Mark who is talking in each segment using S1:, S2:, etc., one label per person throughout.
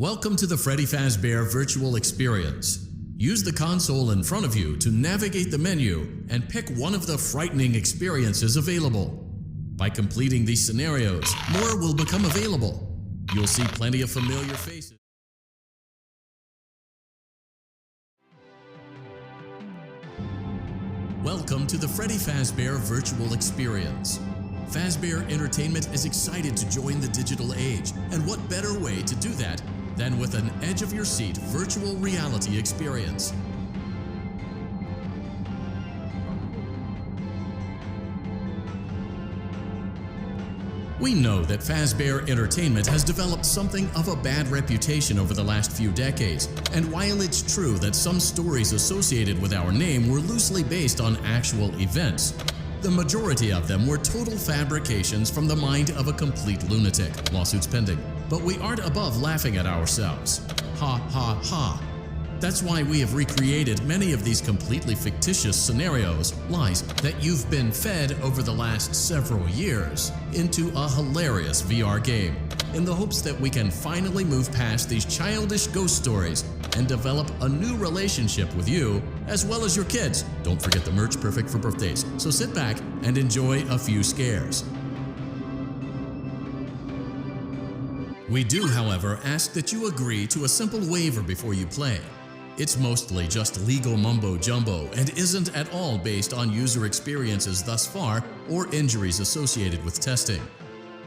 S1: Welcome to the Freddy Fazbear Virtual Experience. Use the console in front of you to navigate the menu and pick one of the frightening experiences available. By completing these scenarios, more will become available. You'll see plenty of familiar faces. Welcome to the Freddy Fazbear Virtual Experience. Fazbear Entertainment is excited to join the digital age, and what better way to do that than with an edge-of-your-seat virtual reality experience. We know that Fazbear Entertainment has developed something of a bad reputation over the last few decades, and while it's true that some stories associated with our name were loosely based on actual events, the majority of them were total fabrications from the mind of a complete lunatic. Lawsuits pending. But we aren't above laughing at ourselves. Ha ha ha. That's why we have recreated many of these completely fictitious scenarios, lies that you've been fed over the last several years, into a hilarious VR game, in the hopes that we can finally move past these childish ghost stories and develop a new relationship with you, as well as your kids. Don't forget the merch, perfect for birthdays. So sit back and enjoy a few scares. We do, however, ask that you agree to a simple waiver before you play. It's mostly just legal mumbo-jumbo and isn't at all based on user experiences thus far or injuries associated with testing.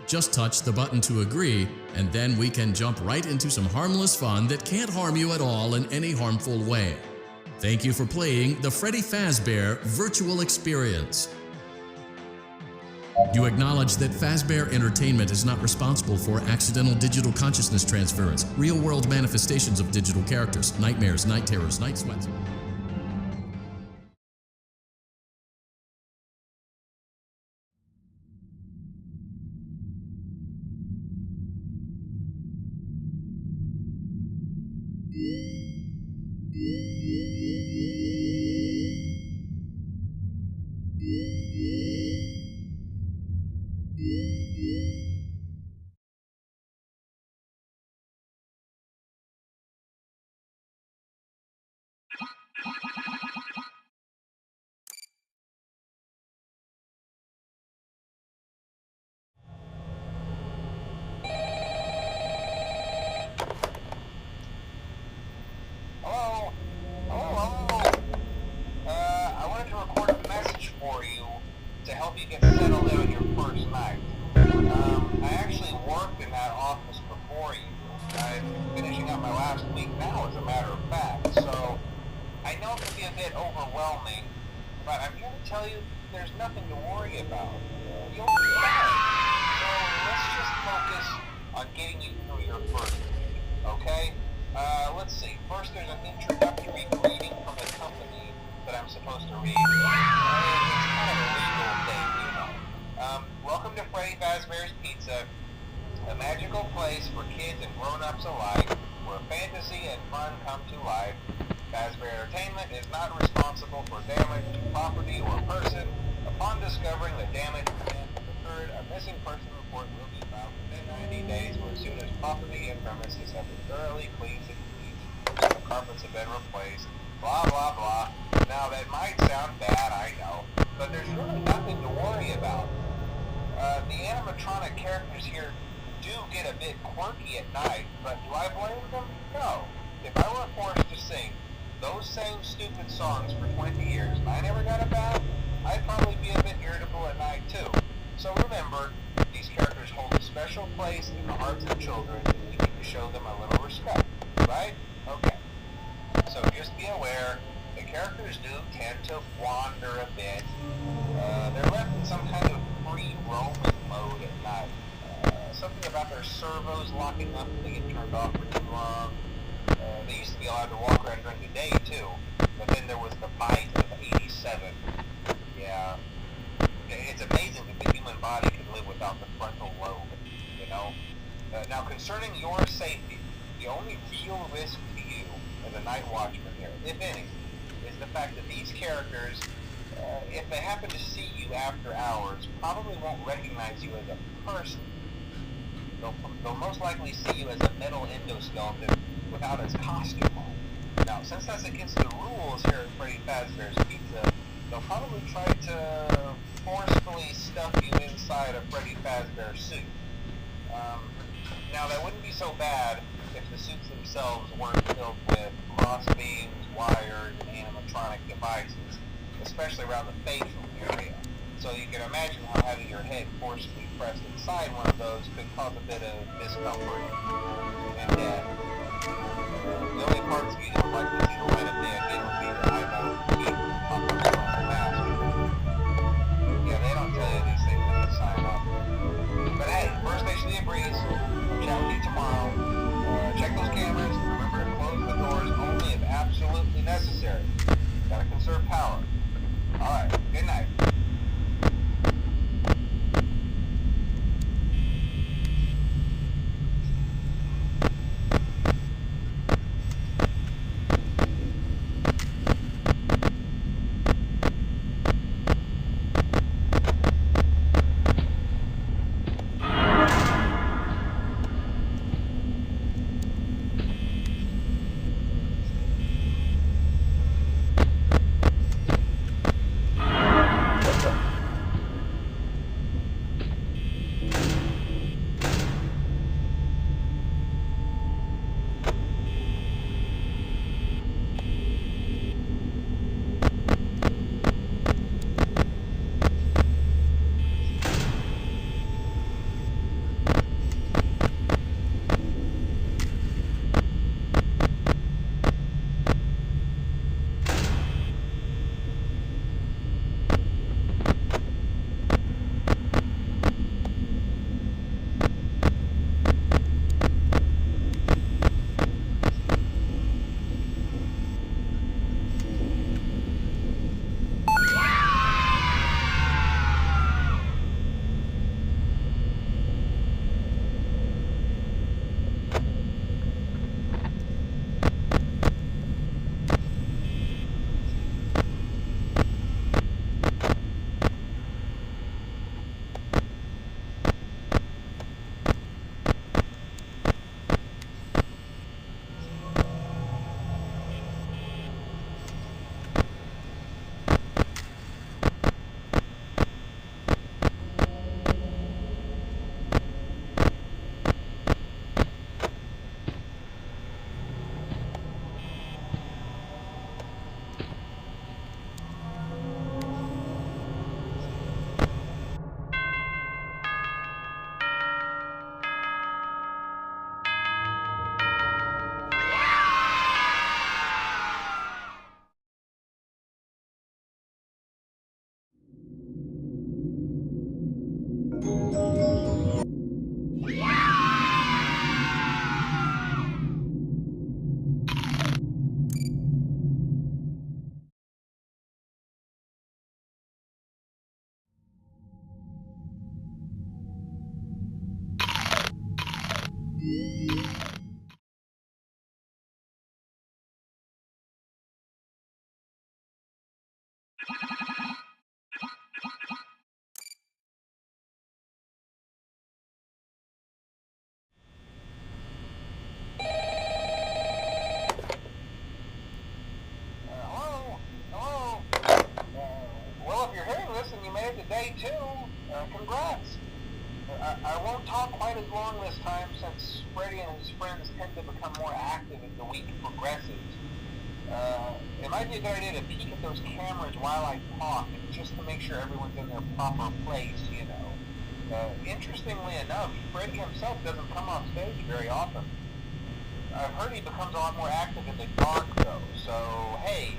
S1: Just touch the button to agree, and then we can jump right into some harmless fun that can't harm you at all in any harmful way. Thank you for playing the Freddy Fazbear Virtual Experience. You acknowledge that Fazbear Entertainment is not responsible for accidental digital consciousness transference, real-world manifestations of digital characters, nightmares, night terrors, night sweats.
S2: To help you get settled in on your first night. I actually worked in that office before you. I'm finishing up my last week now, as a matter of fact, so I know it can be a bit overwhelming, but I'm here to tell you there's nothing to worry about. You'll be fine. So let's just focus on getting you through your first week, okay? Let's see. First, there's an introductory greeting from the company that I'm supposed to read. It's kind of a legal thing, you know. Welcome to Freddy Fazbear's Pizza, a magical place for kids and grown-ups alike, where fantasy and fun come to life. Fazbear Entertainment is not responsible for damage to property or person. Upon discovering that damage has occurred, a missing person report will be filed within 90 days, or as soon as property and premises have been thoroughly cleaned and bleached, the carpets have been replaced, blah blah blah. Now that might sound bad, I know, but there's really nothing to worry about. The animatronic characters here do get a bit quirky at night, but do I blame them? No. If I were forced to sing those same stupid songs for 20 years and I never got a bath, I'd probably be a bit irritable at night too. So remember, these characters hold a special place in the hearts of children, and we need to show them a little respect, right? Okay. So just be aware, the characters do tend to wander a bit. They're left in some kind of free roaming mode at night. Something about their servos locking up and they get turned off for too long. They used to be allowed to walk around during the day too, but then there was the bite of 87. Yeah. It's amazing that the human body can live without the frontal lobe, you know? Now concerning your safety, the only real risk to you as a night watchman here, if any, is the fact that these characters, if they happen to see you after hours, probably won't recognize you as a person. they'll most likely see you as a metal endoskeleton without its costume on. Now, since that's against the rules here at Freddy Fazbear's Pizza, they'll probably try to forcefully stuff you inside a Freddy Fazbear suit. Now, that wouldn't be so bad if the suits themselves weren't filled with crossbeams, wires, and animatronic devices, especially around the facial area. So you can imagine how having your head forcibly pressed inside one of those could cause a bit of discomfort and death. The only parts you don't like to see the light of day again would be your eyeballs and teeth popped up on the mask. Yeah, they don't tell you these things when you sign up. But hey, first station of the breeze. Chat with you tomorrow. Check those cameras. Remember to close the doors only if absolutely necessary. Gotta conserve power. Alright, good night. Day two, congrats. I won't talk quite as long this time since Freddy and his friends tend to become more active as the week progresses. It might be a good idea to peek at those cameras while I talk, just to make sure everyone's in their proper place, you know. Interestingly enough, Freddy himself doesn't come off stage very often. I've heard he becomes a lot more active in the dark, though, so hey,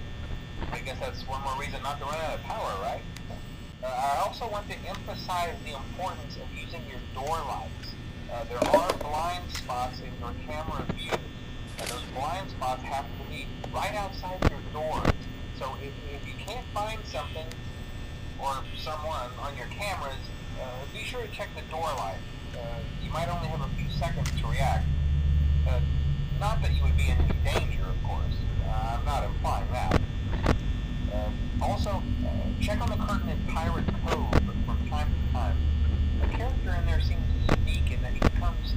S2: I guess that's one more reason not to run out of power, right? I also want to emphasize the importance of using your door lights. There are blind spots in your camera view, and those blind spots have to be right outside your doors. So if you can't find something or someone on your cameras, be sure to check the door light. You might only have a few seconds to react. Not that you would be in any danger, of course. I'm not implying that. Also, check on the curtain in Pirate Cove from time to time. The character in there seems unique in that he becomes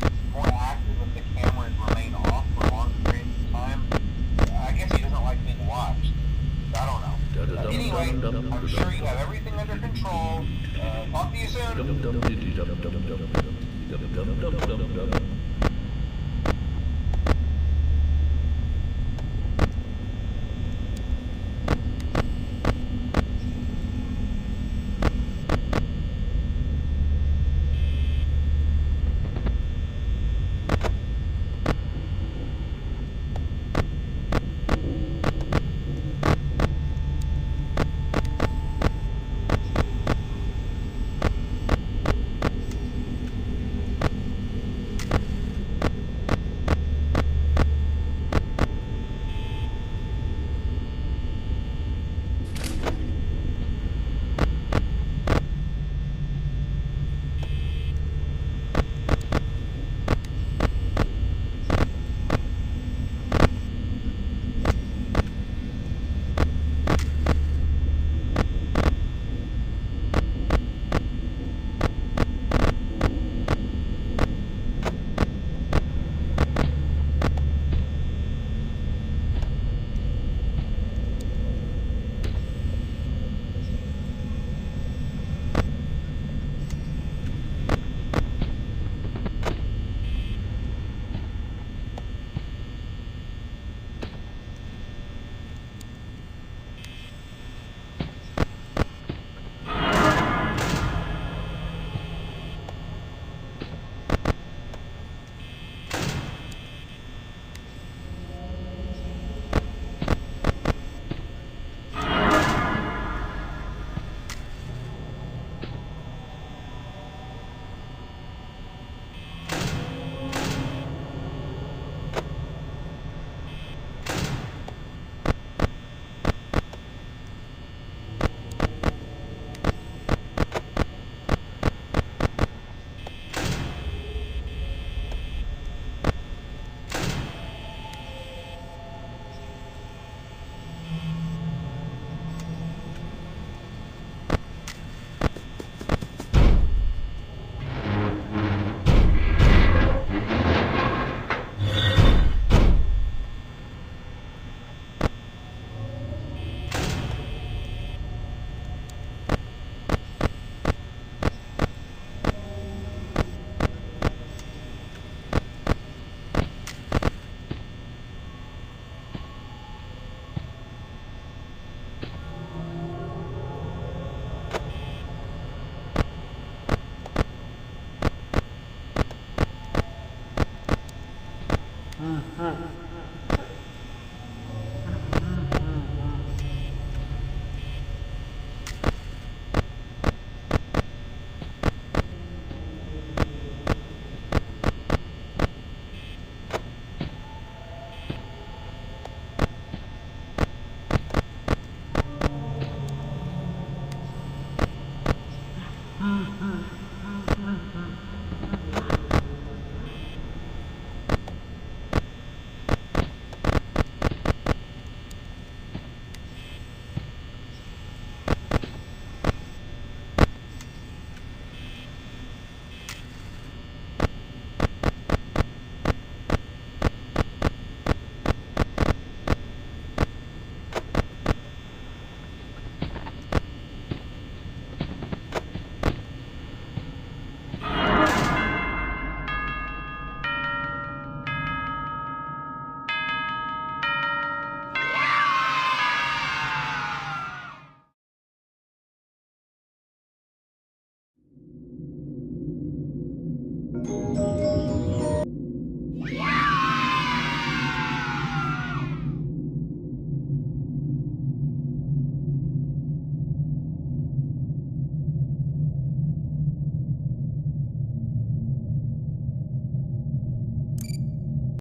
S3: Mhm.